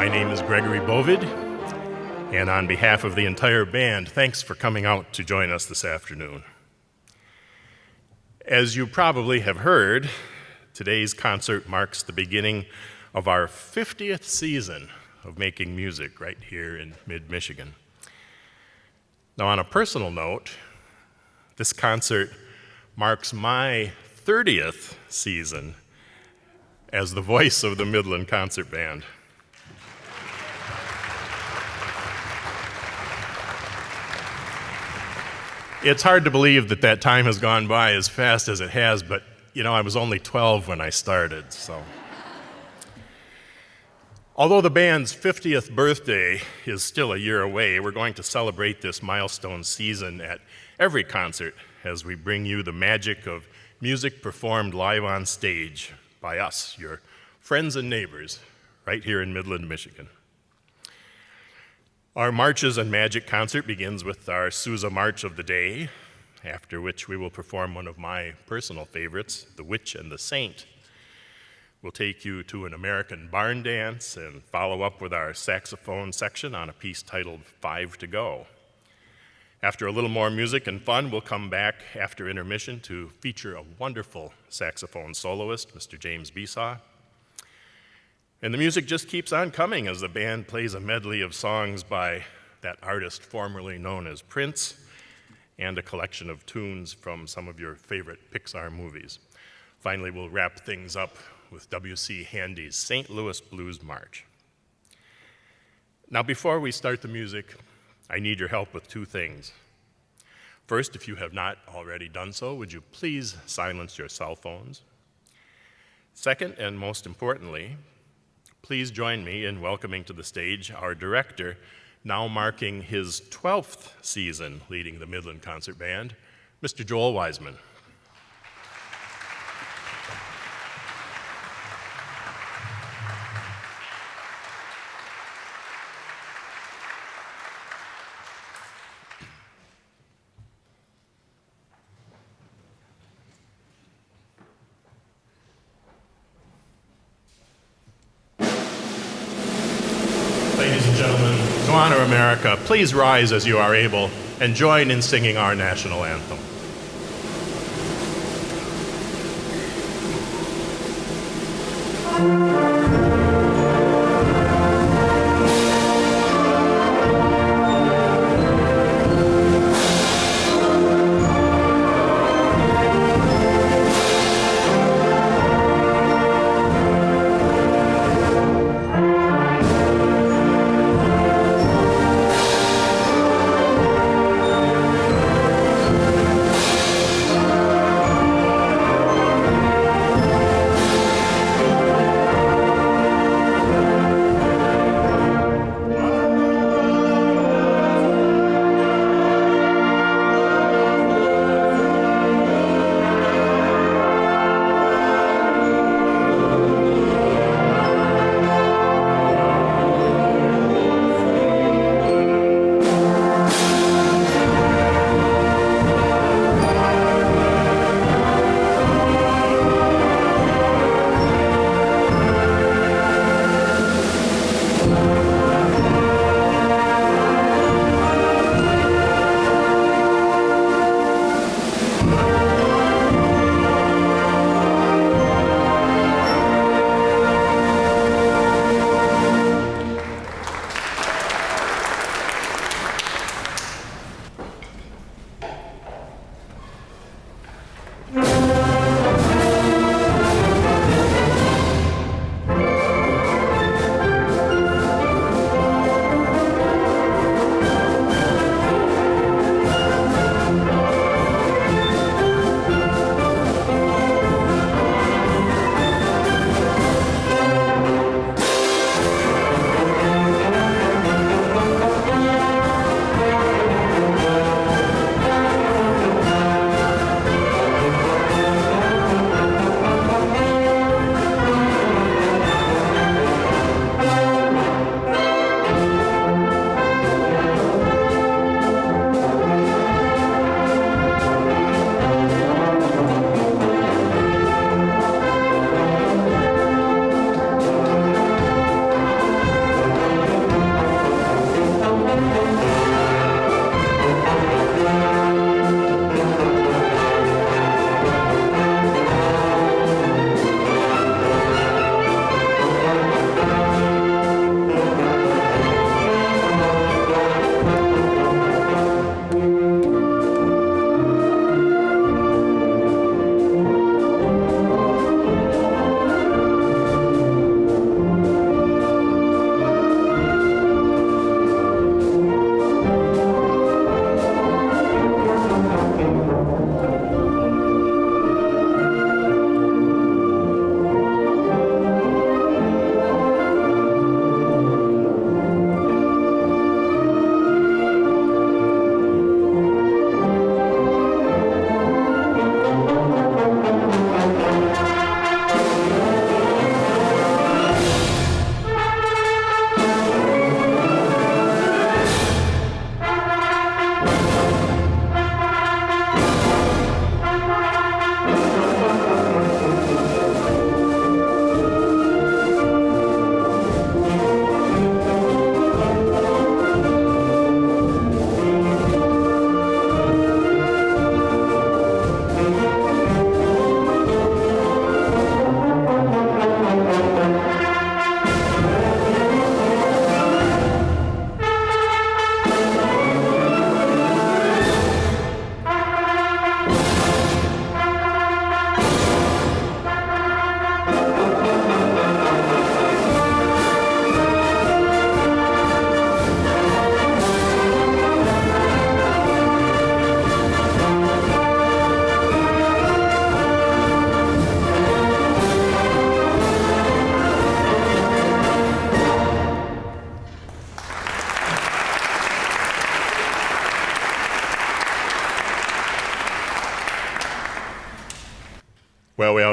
My name is Gregory Bovid, and on behalf of the entire band, thanks for coming out to join us this afternoon. As you probably have heard, today's concert marks the beginning of our 50th season of making music right here in mid-Michigan. Now, on a personal note, this concert marks my 30th season as the voice of the Midland Concert Band. It's hard to believe that that time has gone by as fast as it has, but I was only 12 when I started, so. Although the band's 50th birthday is still a year away, we're going to celebrate this milestone season at every concert as we bring you the magic of music performed live on stage by us, your friends and neighbors, right here in Midland, Michigan. Our Marches and Magic concert begins with our Sousa March of the Day, after which we will perform one of my personal favorites, The Witch and the Saint. We'll take you to an American barn dance and follow up with our saxophone section on a piece titled 5 to Go. After a little more music and fun, we'll come back after intermission to feature a wonderful saxophone soloist, Mr. James Besaw. And the music just keeps on coming as the band plays a medley of songs by that artist formerly known as Prince and a collection of tunes from some of your favorite Pixar movies. Finally, we'll wrap things up with W.C. Handy's St. Louis Blues March. Now, before we start the music, I need your help with two things. First, if you have not already done so, would you please silence your cell phones? Second, and most importantly, please join me in welcoming to the stage our director, now marking his 12th season leading the Midland Concert Band, Mr. Joel Wiseman. Ladies and gentlemen, to honor America, please rise as you are able and join in singing our national anthem.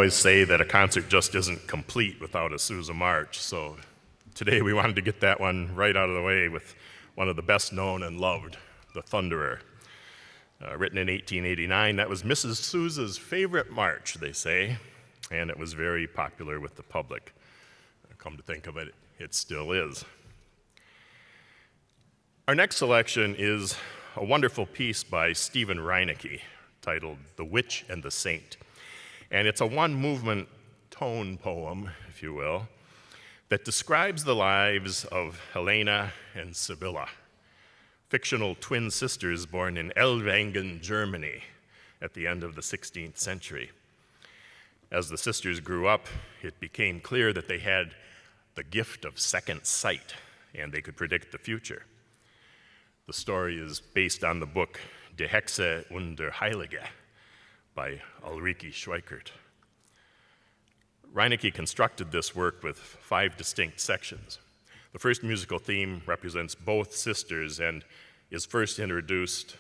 always say that a concert just isn't complete without a Sousa March, so today we wanted to get that one right out of the way with one of the best known and loved, The Thunderer. Written in 1889, that was Mrs. Sousa's favorite march, they say, and it was very popular with the public. Come to think of it, it still is. Our next selection is a wonderful piece by Stephen Reinecke titled The Witch and the Saint. And it's a one-movement tone poem, if you will, that describes the lives of Helena and Sibylla, fictional twin sisters born in Ellwangen, Germany, at the end of the 16th century. As the sisters grew up, it became clear that they had the gift of second sight, and they could predict the future. The story is based on the book Die Hexe und der Heilige by Ulrike Schweikert. Reinecke constructed this work with 5 distinct sections. The first musical theme represents both sisters and is first introduced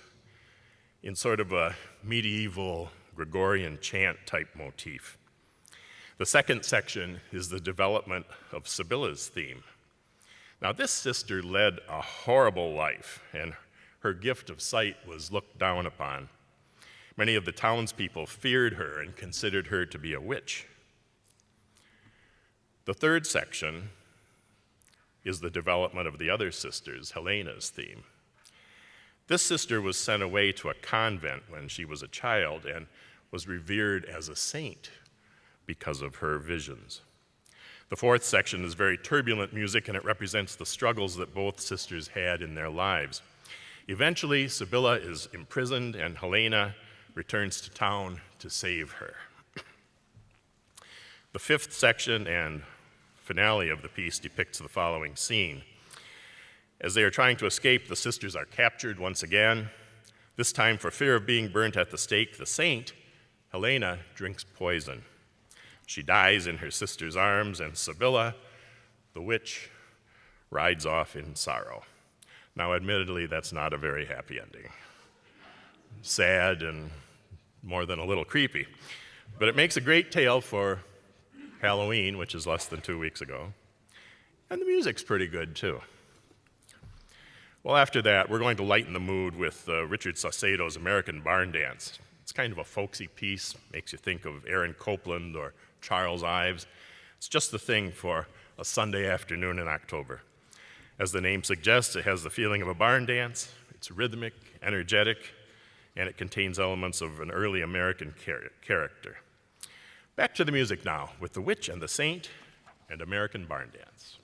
in sort of a medieval Gregorian chant type motif. The second section is the development of Sibylla's theme. Now, this sister led a horrible life, and her gift of sight was looked down upon. Many of the townspeople feared her and considered her to be a witch. The third section is the development of the other sisters, Helena's theme. This sister was sent away to a convent when she was a child and was revered as a saint because of her visions. The fourth section is very turbulent music, and it represents the struggles that both sisters had in their lives. Eventually, Sibylla is imprisoned, and Helena returns to town to save her. The fifth section and finale of the piece depicts the following scene. As they are trying to escape, the sisters are captured once again. This time, for fear of being burnt at the stake, the saint, Helena, drinks poison. She dies in her sister's arms, and Sibylla, the witch, rides off in sorrow. Now, admittedly, that's not a very happy ending. Sad and more than a little creepy. But it makes a great tale for Halloween, which is less than 2 weeks ago. And the music's pretty good, too. Well, after that, we're going to lighten the mood with Richard Saucedo's American Barn Dance. It's kind of a folksy piece, makes you think of Aaron Copland or Charles Ives. It's just the thing for a Sunday afternoon in October. As the name suggests, it has the feeling of a barn dance. It's rhythmic, energetic, and it contains elements of an early American character. Back to the music now with The Witch and the Saint and American Barn Dance.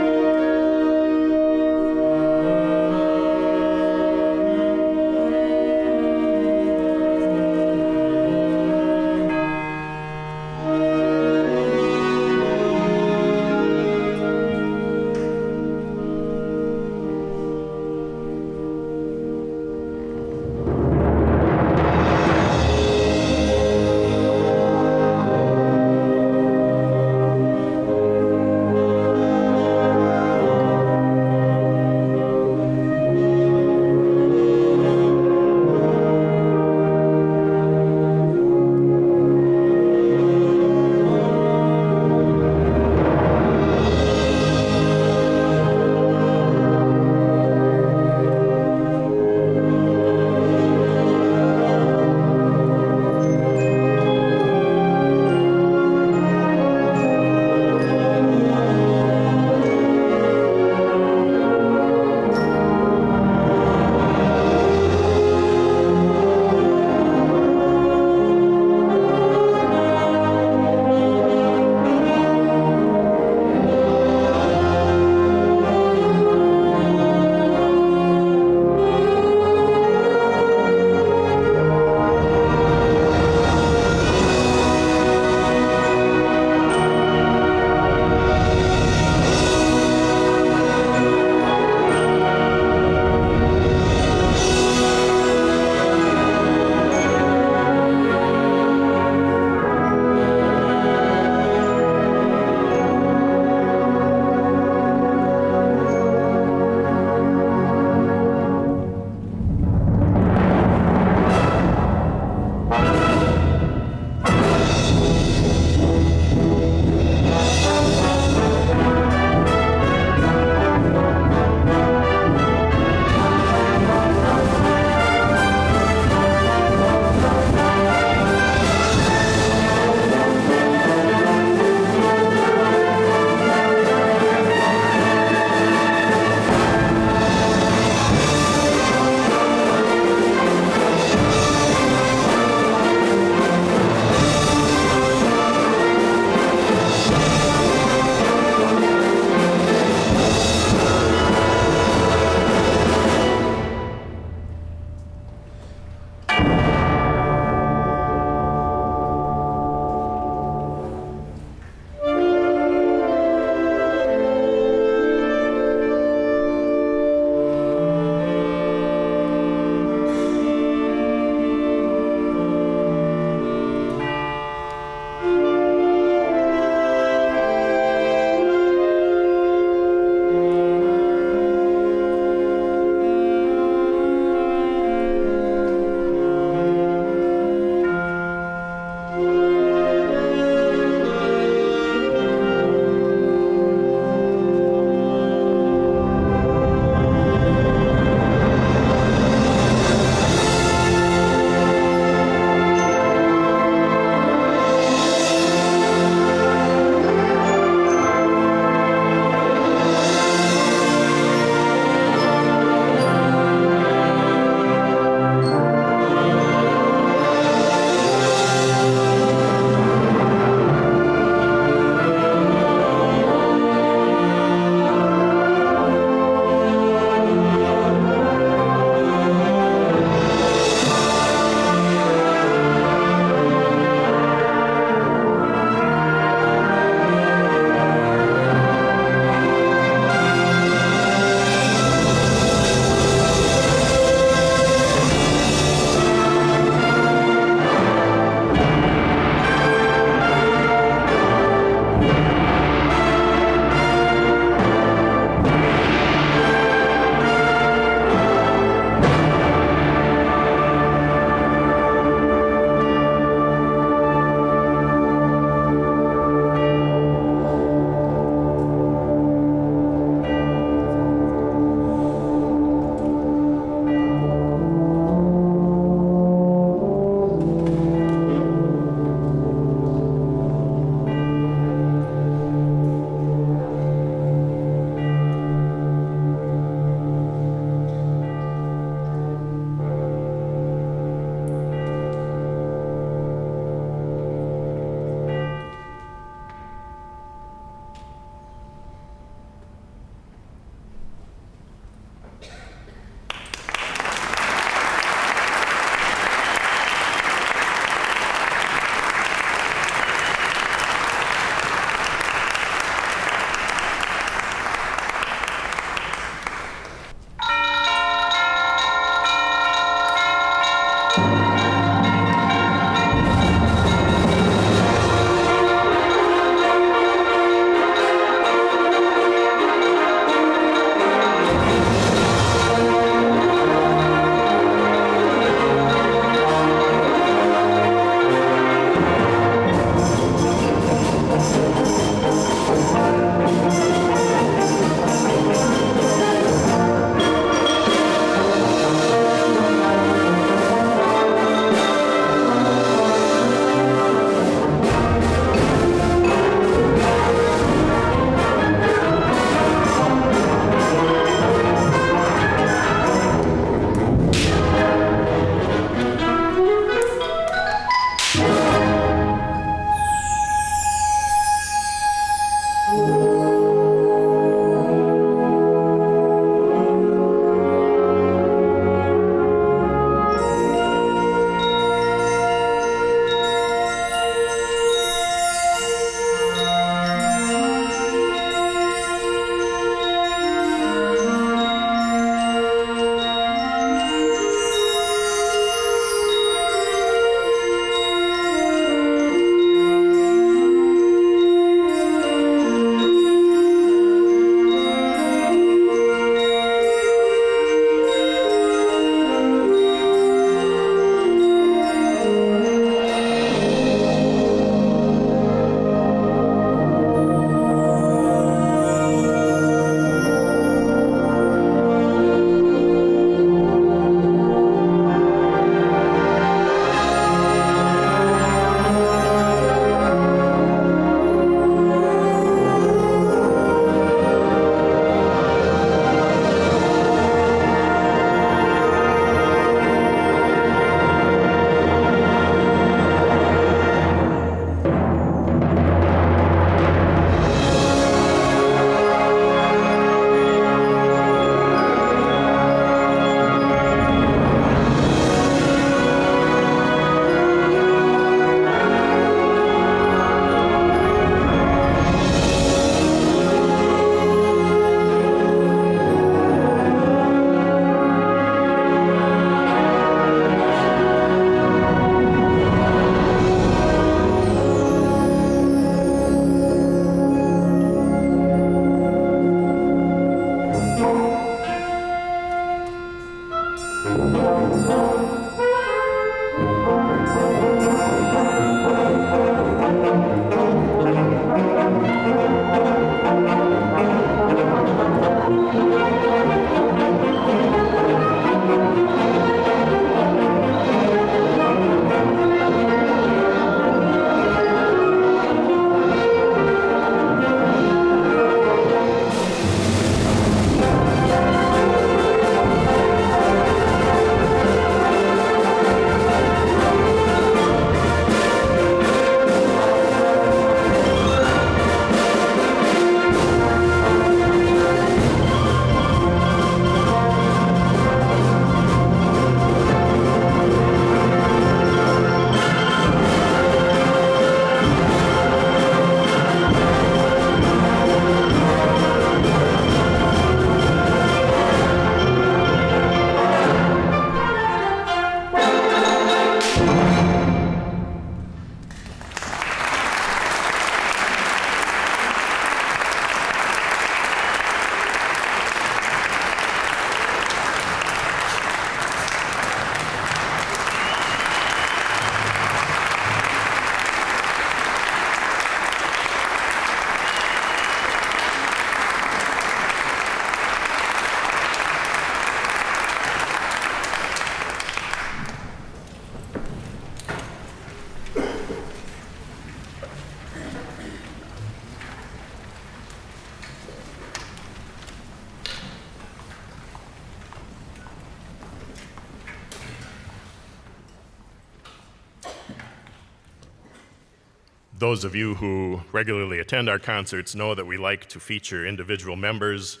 Those of you who regularly attend our concerts know that we like to feature individual members,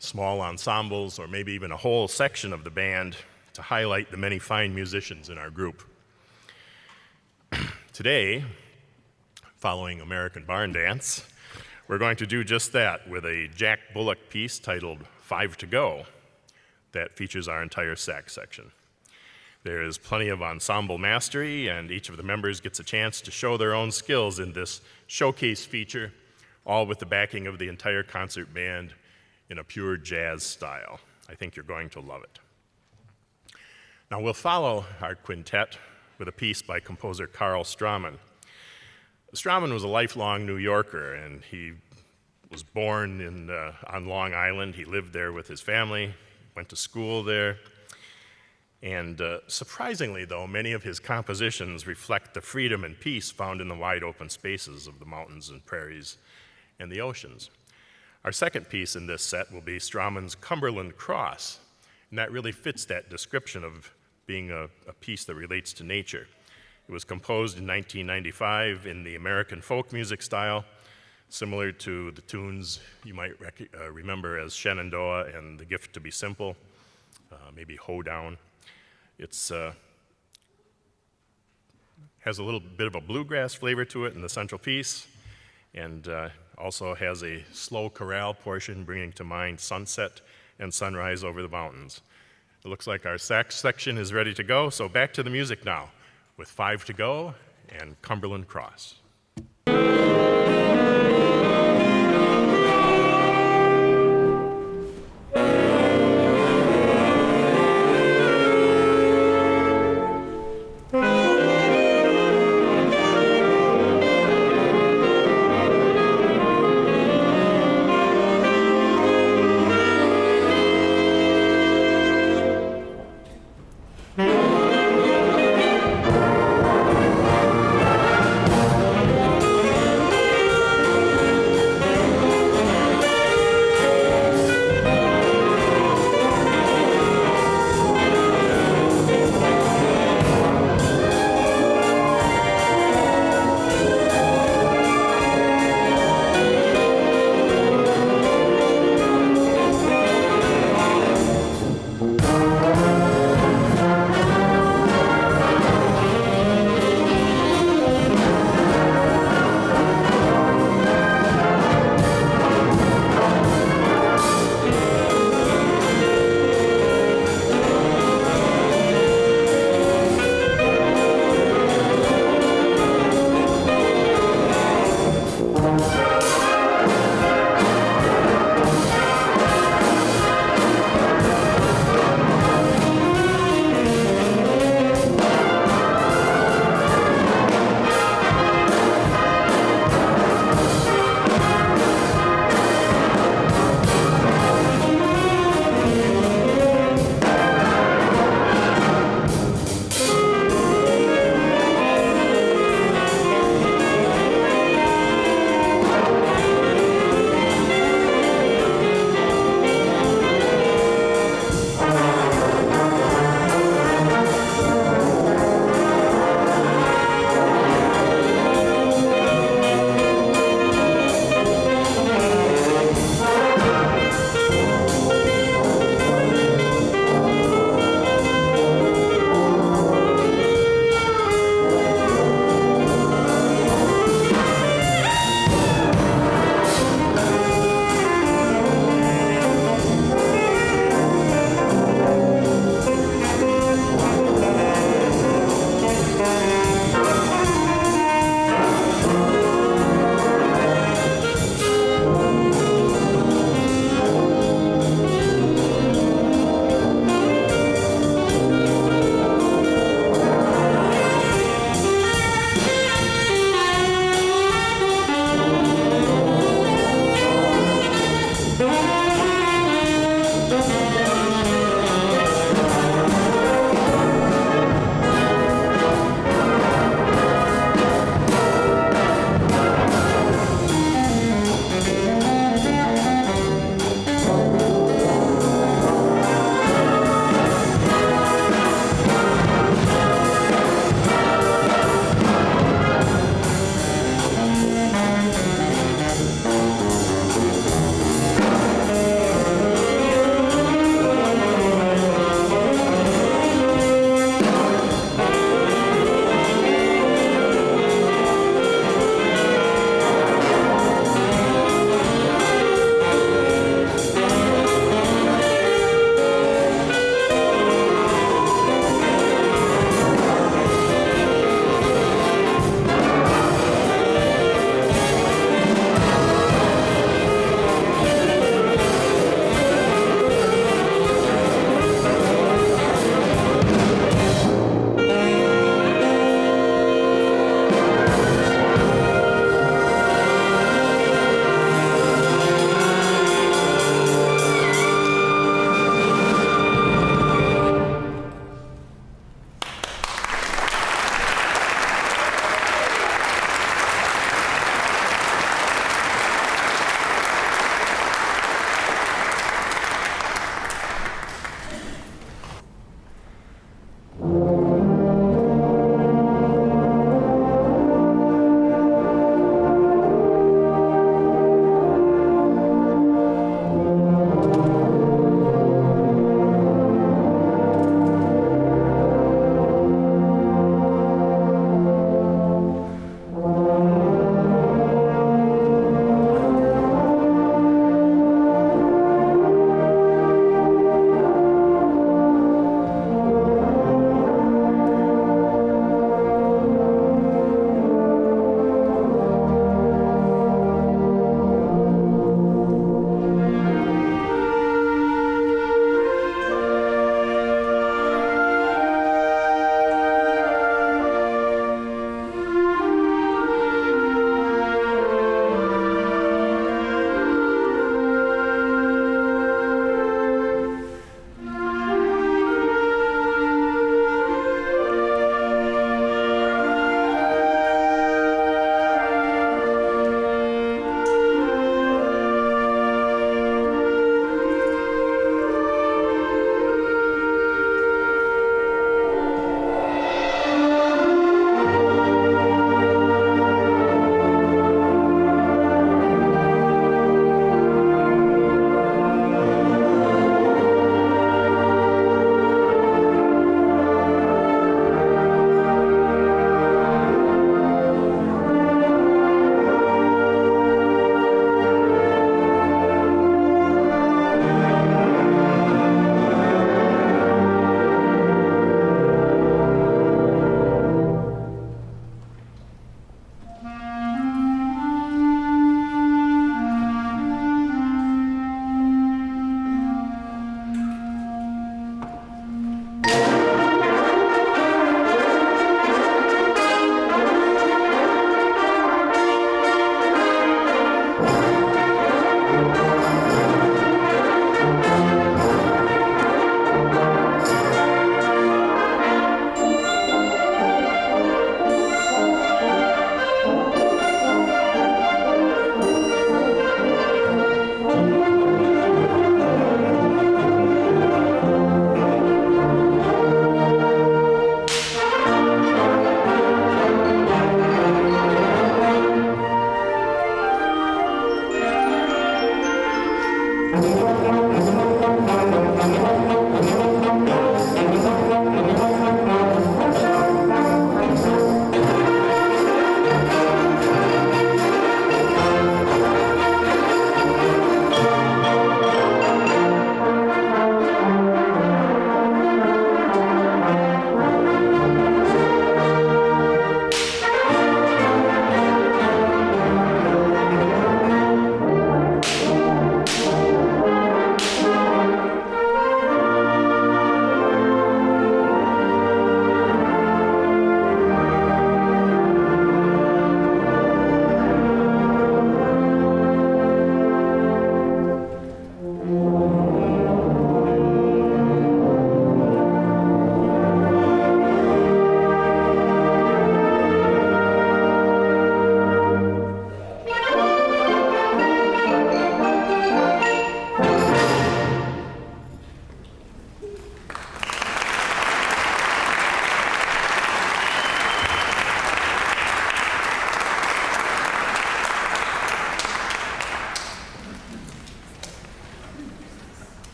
small ensembles, or maybe even a whole section of the band to highlight the many fine musicians in our group. Today, following American Barn Dance, we're going to do just that with a Jack Bullock piece titled 5 to Go that features our entire sax section. There is plenty of ensemble mastery, and each of the members gets a chance to show their own skills in this showcase feature, all with the backing of the entire concert band in a pure jazz style. I think you're going to love it. Now we'll follow our quintet with a piece by composer Carl Straumann. Straumann was a lifelong New Yorker, and he was born on Long Island. He lived there with his family, went to school there. And surprisingly, though, many of his compositions reflect the freedom and peace found in the wide open spaces of the mountains and prairies and the oceans. Our second piece in this set will be Straumann's Cumberland Cross, and that really fits that description of being a piece that relates to nature. It was composed in 1995 in the American folk music style, similar to the tunes you might remember as Shenandoah and The Gift to Be Simple, maybe Hoedown. It's has a little bit of a bluegrass flavor to it in the central piece, and also has a slow chorale portion bringing to mind sunset and sunrise over the mountains. It looks like our sax section is ready to go, so back to the music now with 5 to Go and Cumberland Cross.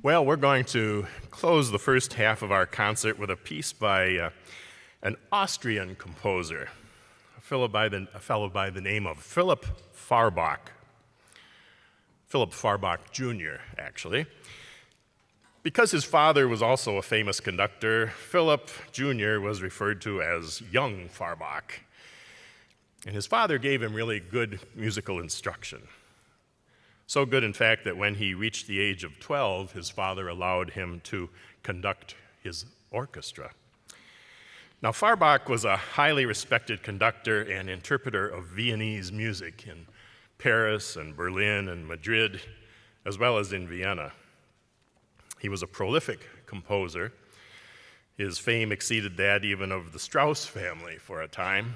Well, we're going to close the first half of our concert with a piece by an Austrian composer, a fellow by the name of Philipp Farbach. Philipp Farbach Jr., actually. Because his father was also a famous conductor, Philipp Jr. was referred to as young Farbach. And his father gave him really good musical instruction. So good, in fact, that when he reached the age of 12, his father allowed him to conduct his orchestra. Now, Farbach was a highly respected conductor and interpreter of Viennese music in Paris and Berlin and Madrid, as well as in Vienna. He was a prolific composer. His fame exceeded that even of the Strauss family for a time,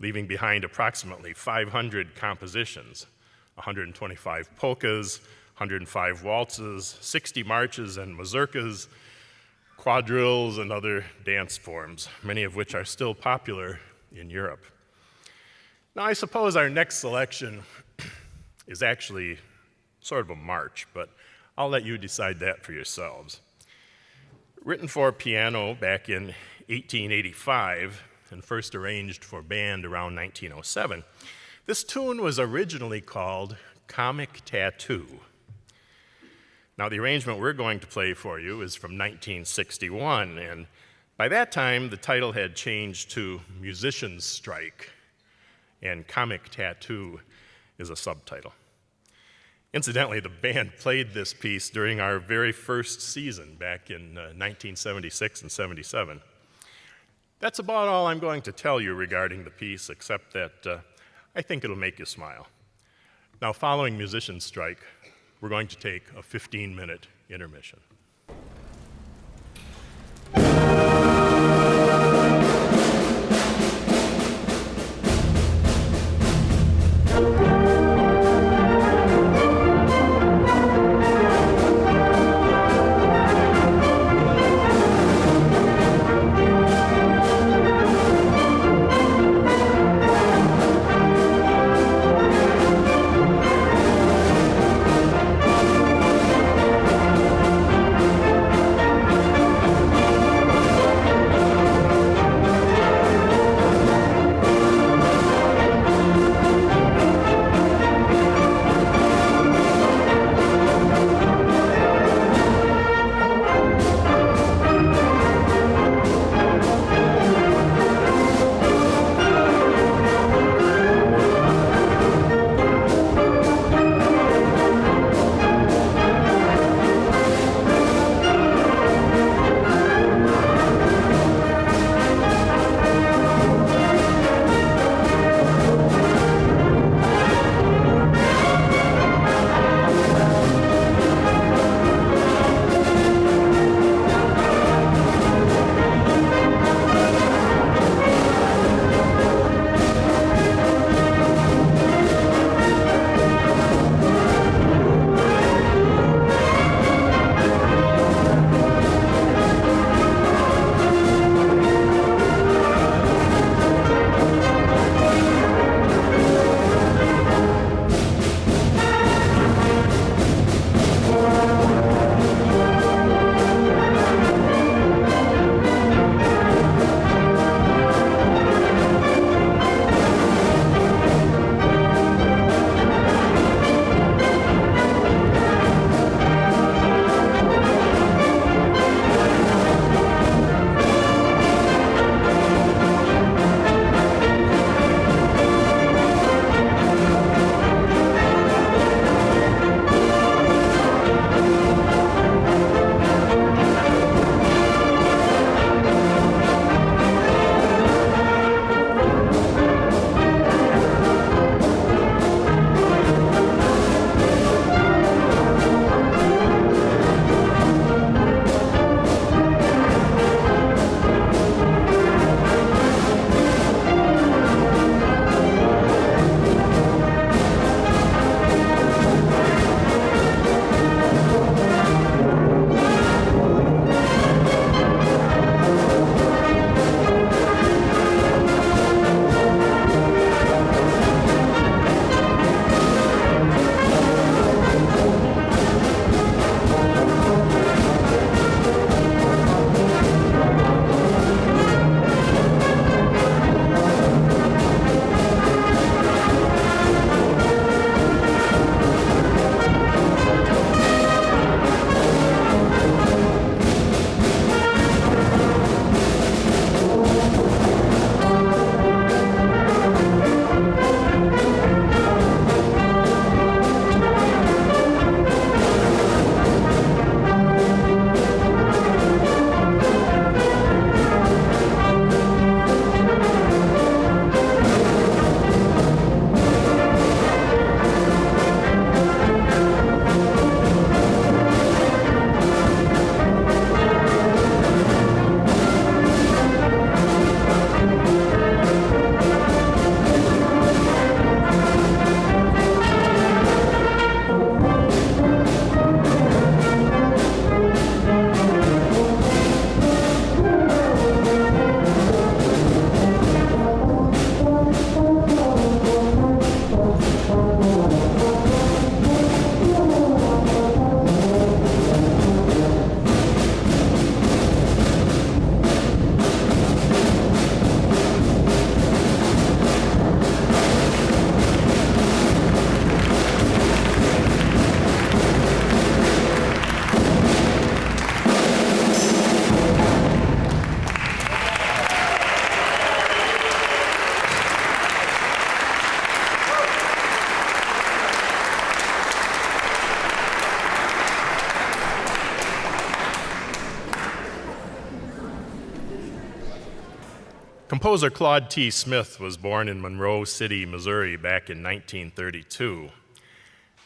leaving behind approximately 500 compositions, 125 polkas, 105 waltzes, 60 marches and mazurkas, quadrilles, and other dance forms, many of which are still popular in Europe. Now, I suppose our next selection is actually sort of a march, but I'll let you decide that for yourselves. Written for piano back in 1885 and first arranged for band around 1907, this tune was originally called Comic Tattoo. Now, the arrangement we're going to play for you is from 1961, and by that time, the title had changed to Musician's Strike, and Comic Tattoo is a subtitle. Incidentally, the band played this piece during our very first season back in 1976 and 77. That's about all I'm going to tell you regarding the piece, except that I think it'll make you smile. Now, following Musician's Strike, we're going to take a 15-minute intermission. Composer Claude T. Smith was born in Monroe City, Missouri back in 1932.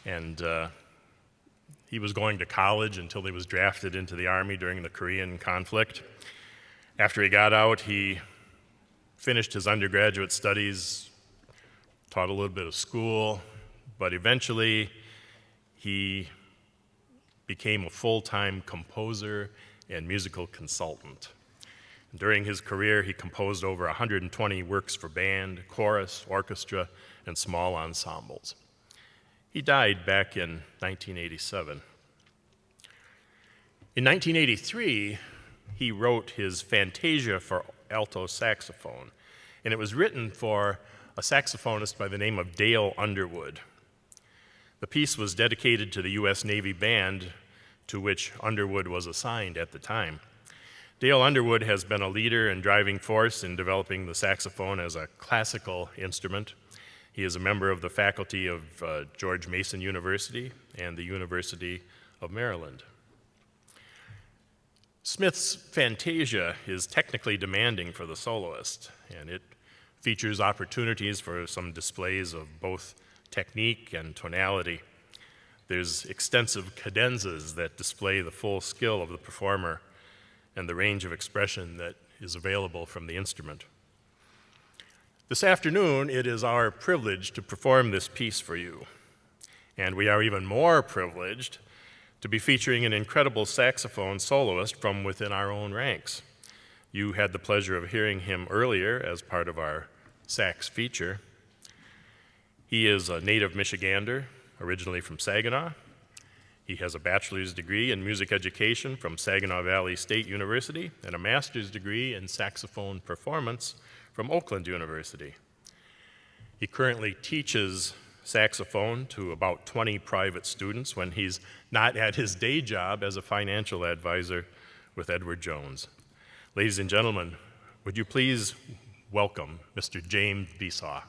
And he was going to college until he was drafted into the Army during the Korean conflict. After he got out, he finished his undergraduate studies, taught a little bit of school, but eventually he became a full-time composer and musical consultant. During his career, he composed over 120 works for band, chorus, orchestra, and small ensembles. He died back in 1987. In 1983, he wrote his Fantasia for alto saxophone, and it was written for a saxophonist by the name of Dale Underwood. The piece was dedicated to the U.S. Navy band to which Underwood was assigned at the time. Dale Underwood has been a leader and driving force in developing the saxophone as a classical instrument. He is a member of the faculty of George Mason University and the University of Maryland. Smith's Fantasia is technically demanding for the soloist, and it features opportunities for some displays of both technique and tonality. There's extensive cadenzas that display the full skill of the performer and the range of expression that is available from the instrument. This afternoon, it is our privilege to perform this piece for you, and we are even more privileged to be featuring an incredible saxophone soloist from within our own ranks. You had the pleasure of hearing him earlier as part of our sax feature. He is a native Michigander, originally from Saginaw. He has a bachelor's degree in music education from Saginaw Valley State University and a master's degree in saxophone performance from Oakland University. He currently teaches saxophone to about 20 private students when he's not at his day job as a financial advisor with Edward Jones. Ladies and gentlemen, would you please welcome Mr. James Besaw.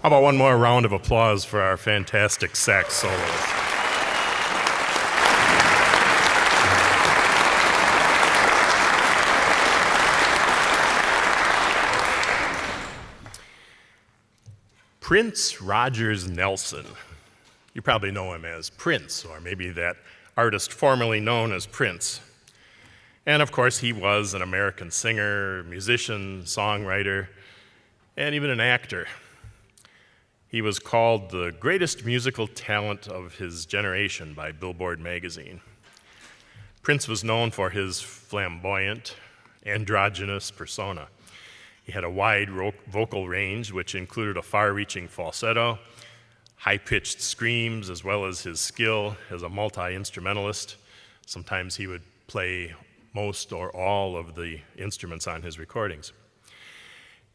How about one more round of applause for our fantastic sax soloist? Prince Rogers Nelson. You probably know him as Prince, or maybe that artist formerly known as Prince. And of course, he was an American singer, musician, songwriter, and even an actor. He was called the greatest musical talent of his generation by Billboard magazine. Prince was known for his flamboyant, androgynous persona. He had a wide vocal range, which included a far-reaching falsetto, high-pitched screams, as well as his skill as a multi-instrumentalist. Sometimes he would play most or all of the instruments on his recordings.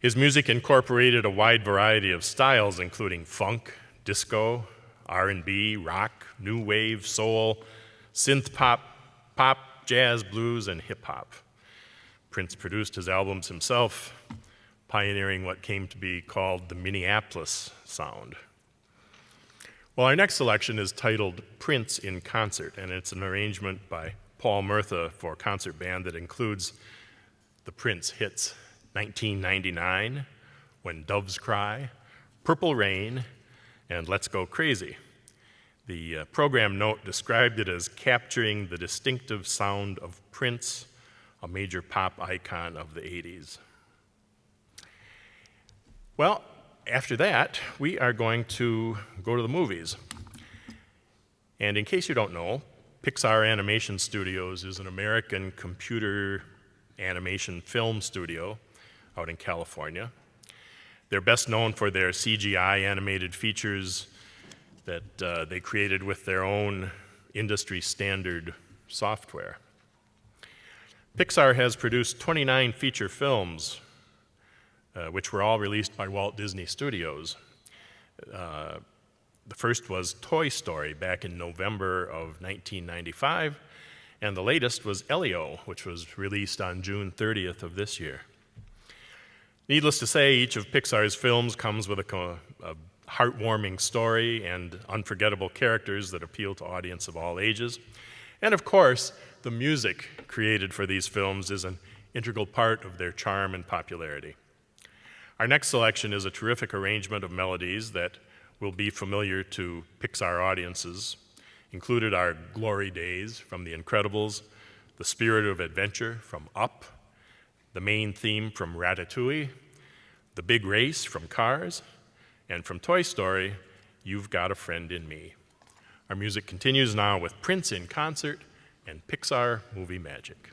His music incorporated a wide variety of styles, including funk, disco, R&B, rock, new wave, soul, synth pop, pop, jazz, blues, and hip hop. Prince produced his albums himself, pioneering what came to be called the Minneapolis sound. Well, our next selection is titled Prince in Concert, and it's an arrangement by Paul Murtha for concert band that includes the Prince hits 1999, When Doves Cry, Purple Rain, and Let's Go Crazy. The program note described it as capturing the distinctive sound of Prince, a major pop icon of the 80s. Well, after that, we are going to go to the movies. And in case you don't know, Pixar Animation Studios is an American computer animation film studio out in California. They're best known for their CGI animated features that they created with their own industry standard software. Pixar has produced 29 feature films, which were all released by Walt Disney Studios. The first was Toy Story back in November of 1995, and the latest was Elio, which was released on June 30th of this year. Needless to say, each of Pixar's films comes with a heartwarming story and unforgettable characters that appeal to audiences of all ages. And of course, the music created for these films is an integral part of their charm and popularity. Our next selection is a terrific arrangement of melodies that will be familiar to Pixar audiences. Included are Glory Days from The Incredibles, The Spirit of Adventure from Up, the main theme from Ratatouille, The Big Race from Cars, and from Toy Story, You've Got a Friend in Me. Our music continues now with Prince in Concert and Pixar Movie Magic.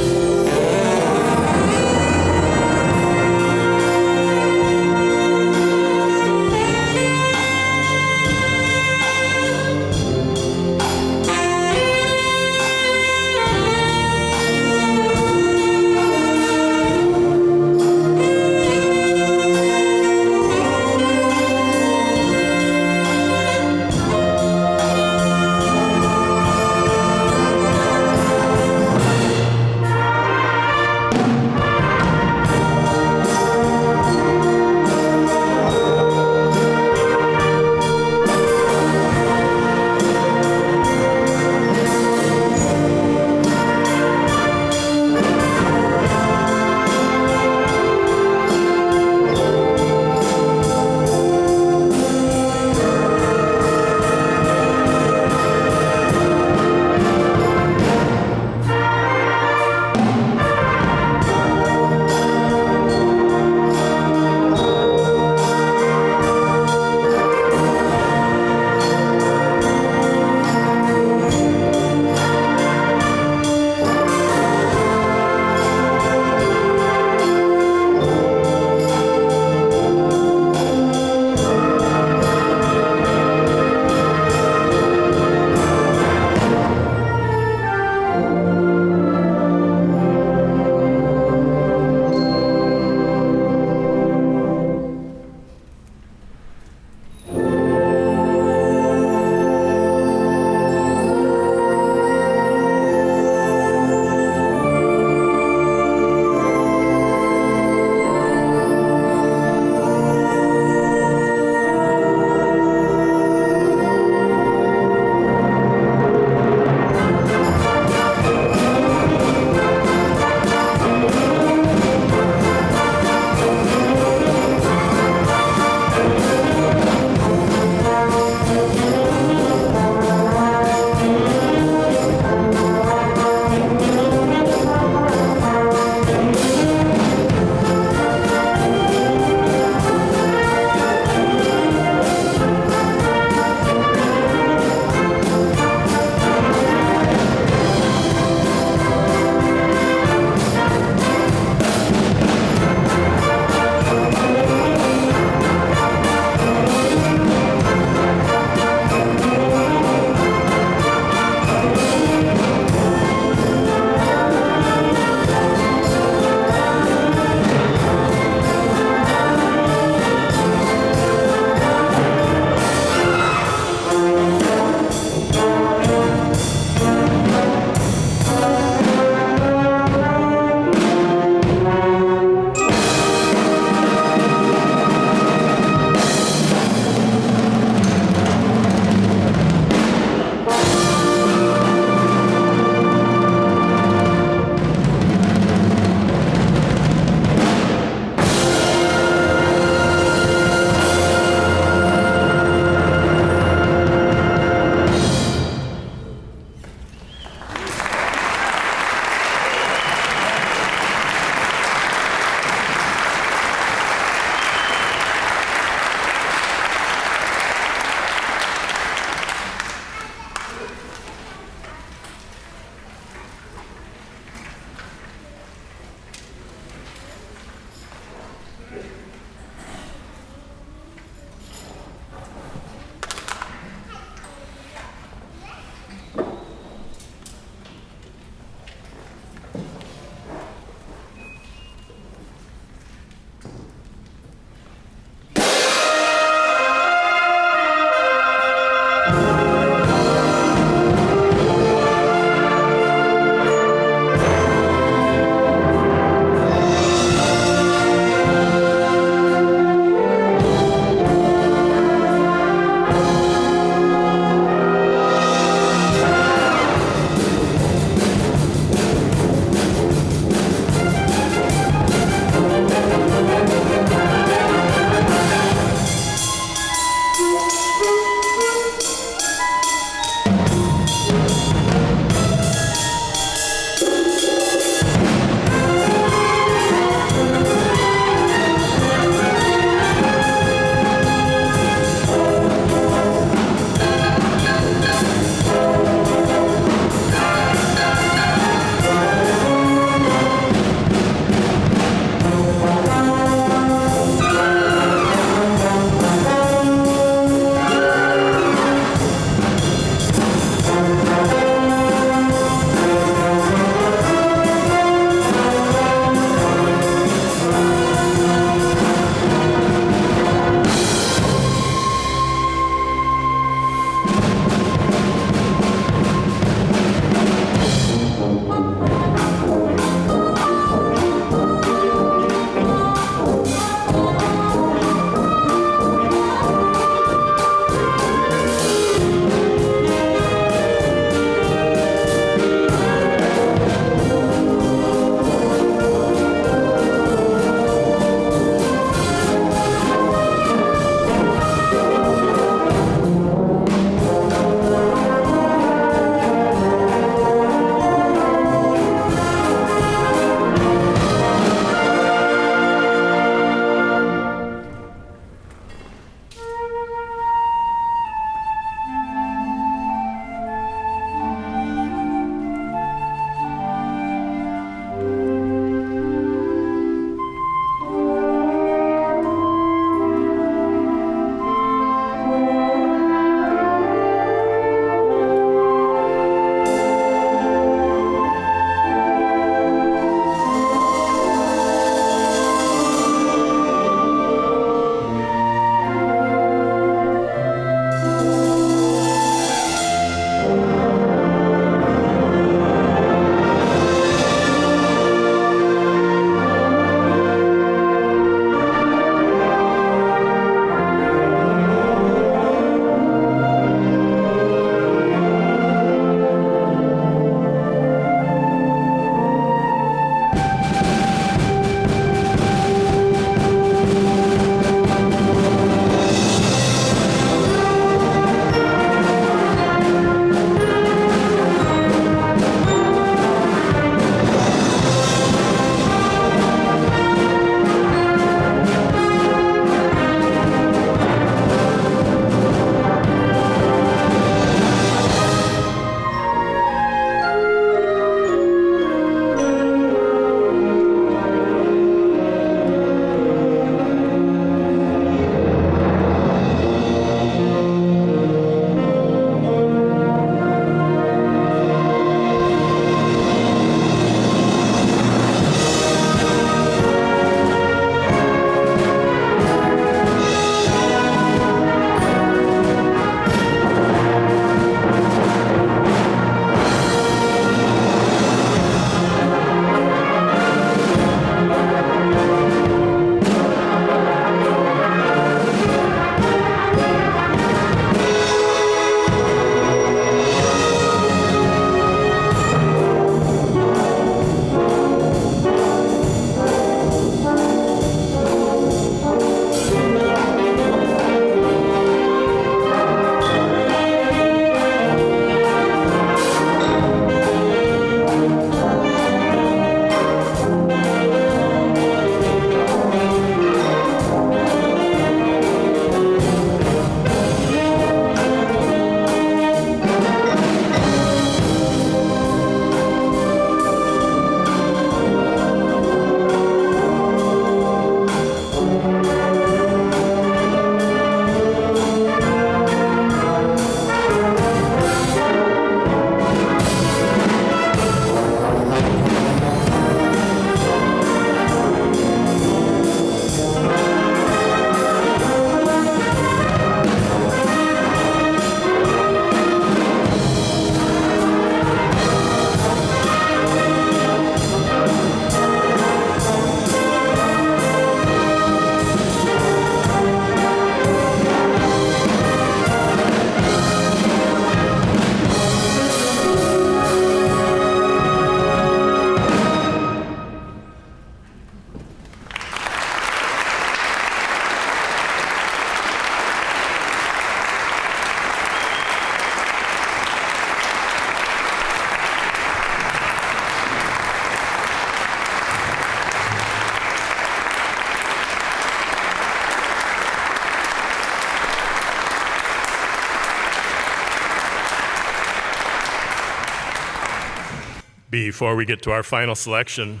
Before we get to our final selection,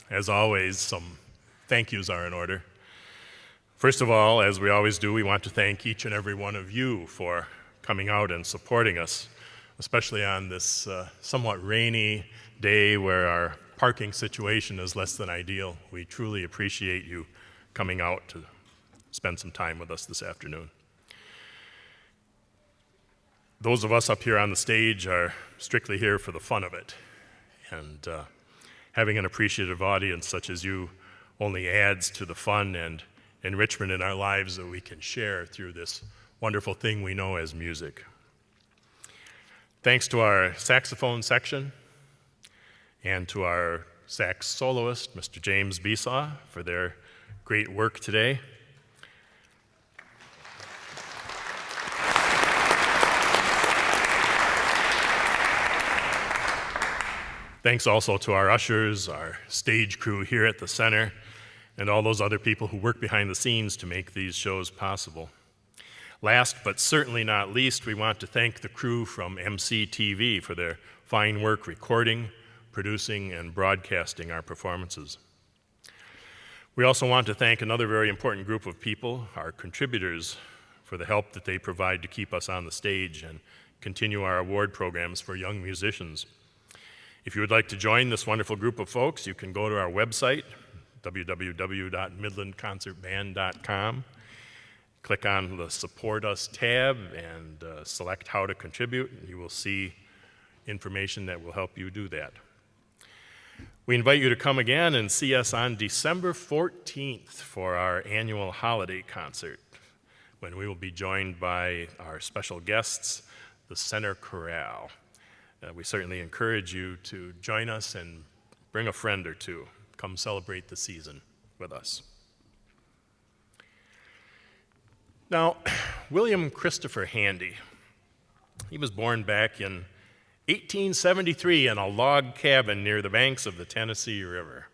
as always, some thank yous are in order. First of all, as we always do, we want to thank each and every one of you for coming out and supporting us, especially on this somewhat rainy day where our parking situation is less than ideal. We truly appreciate you coming out to spend some time with us this afternoon. Those of us up here on the stage are strictly here for the fun of it. And having an appreciative audience such as you only adds to the fun and enrichment in our lives that we can share through this wonderful thing we know as music. Thanks to our saxophone section and to our sax soloist, Mr. James Besaw, for their great work today. Thanks also to our ushers, our stage crew here at the center, and all those other people who work behind the scenes to make these shows possible. Last but certainly not least, we want to thank the crew from MCTV for their fine work recording, producing, and broadcasting our performances. We also want to thank another very important group of people, our contributors, for the help that they provide to keep us on the stage and continue our award programs for young musicians. If you would like to join this wonderful group of folks, you can go to our website, www.MidlandConcertBand.com, click on the Support Us tab, and select How to Contribute, and you will see information that will help you do that. We invite you to come again and see us on December 14th for our annual holiday concert, when we will be joined by our special guests, the Center Chorale. We certainly encourage you to join us and bring a friend or two. Come celebrate the season with us. Now, William Christopher Handy, he was born back in 1873 in a log cabin near the banks of the Tennessee River.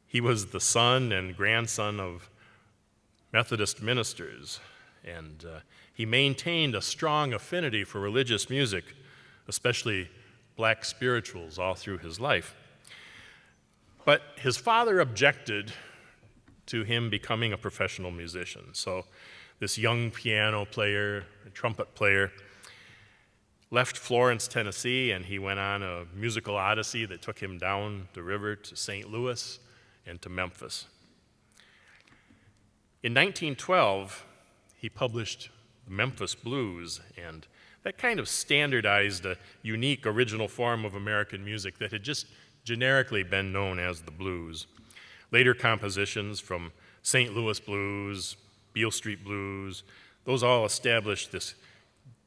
He was the son and grandson of Methodist ministers, and he maintained a strong affinity for religious music, especially black spirituals, all through his life. But his father objected to him becoming a professional musician. So this young piano player, trumpet player, left Florence, Tennessee, and he went on a musical odyssey that took him down the river to St. Louis and to Memphis. In 1912, he published Memphis Blues, and that kind of standardized a unique original form of American music that had just generically been known as the blues. Later compositions from St. Louis Blues, Beale Street Blues, those all established this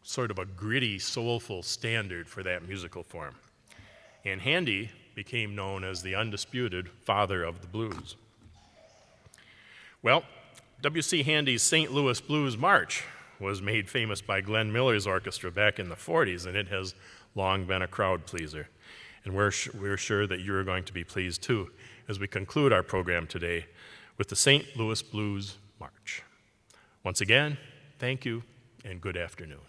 sort of a gritty, soulful standard for that musical form. And Handy became known as the undisputed father of the blues. Well, W.C. Handy's St. Louis Blues March was made famous by Glenn Miller's orchestra back in the 40s, and it has long been a crowd pleaser. And we're sure that you're going to be pleased too as we conclude our program today with the St. Louis Blues March. Once again, thank you and good afternoon.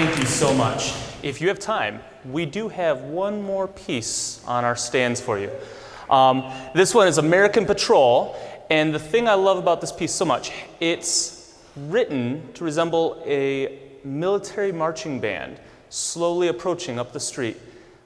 Thank you so much. If you have time, we do have one more piece on our stands for you. This one is American Patrol, and the thing I love about this piece so much, it's written to resemble a military marching band slowly approaching up the street,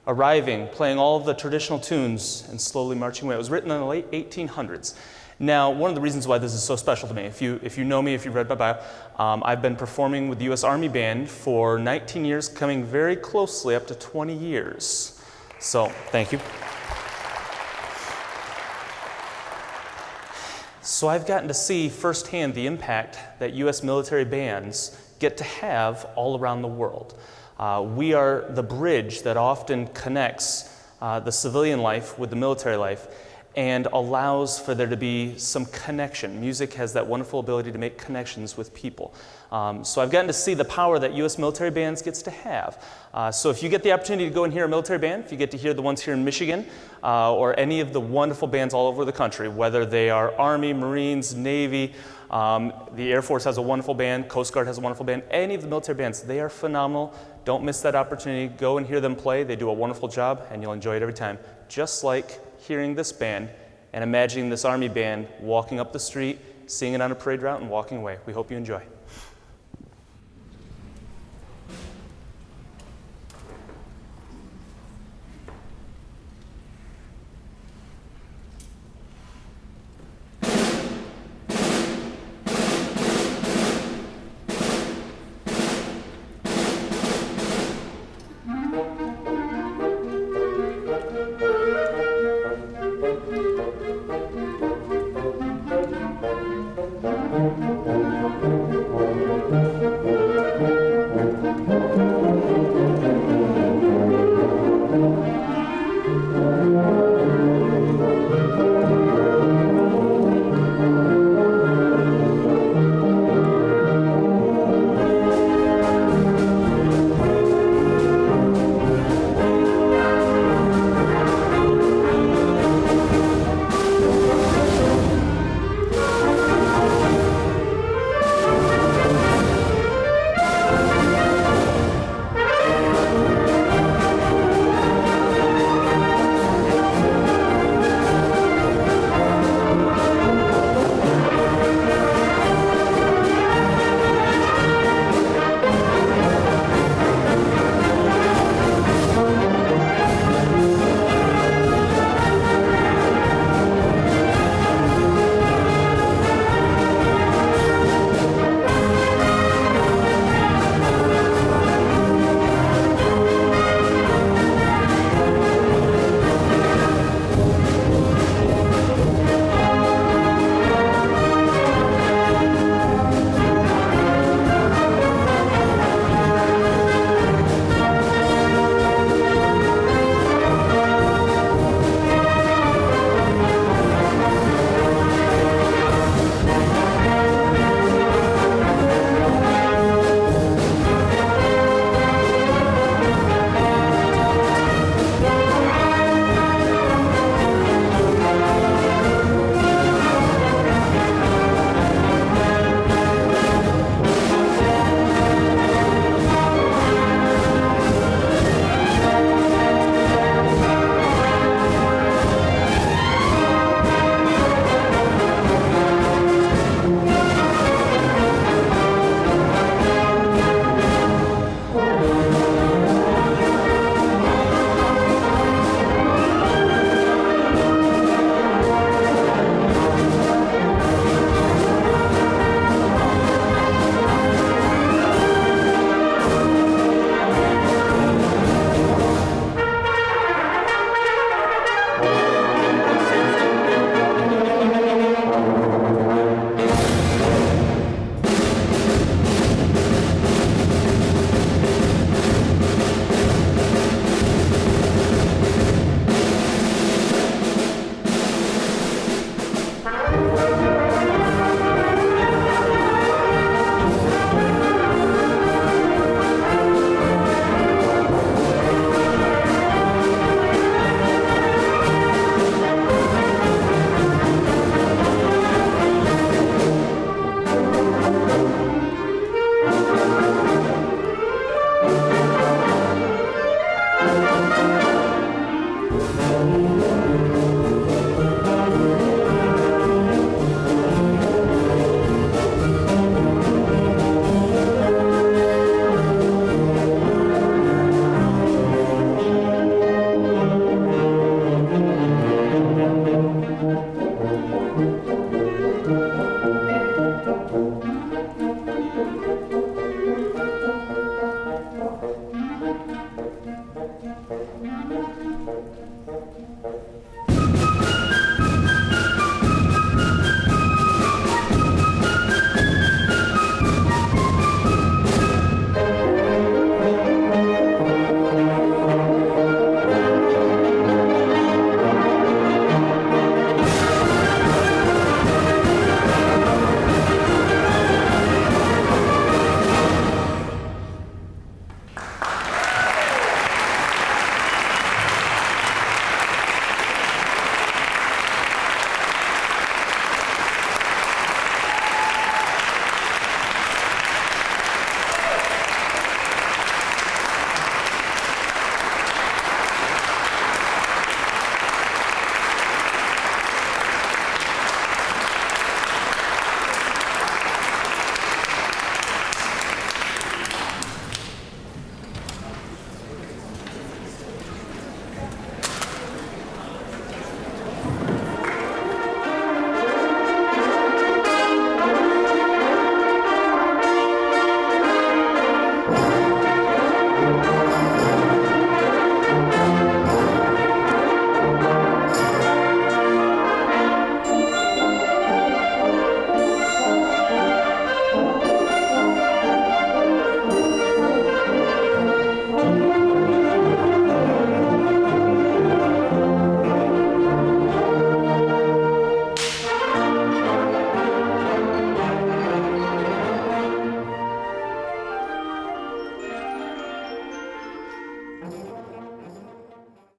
arriving, playing all of the traditional tunes, and slowly marching away. It was written in the late 1800s. Now, one of the reasons why this is so special to me, if you know me, if you've read my bio, I've been performing with the U.S. Army Band for 19 years, coming very closely up to 20 years. So, thank you. So I've gotten to see firsthand the impact that U.S. military bands get to have all around the world. We are the bridge that often connects the civilian life with the military life and allows for there to be some connection. Music has that wonderful ability to make connections with people. So I've gotten to see the power that U.S. military bands gets to have. So if you get the opportunity to go and hear a military band, if you get to hear the ones here in Michigan, or any of the wonderful bands all over the country, whether they are Army, Marines, Navy, the Air Force has a wonderful band, Coast Guard has a wonderful band, any of the military bands, they are phenomenal. Don't miss that opportunity. Go and hear them play. They do a wonderful job, and you'll enjoy it every time. Just like hearing this band and imagining this Army band walking up the street, seeing it on a parade route, and walking away. We hope you enjoy.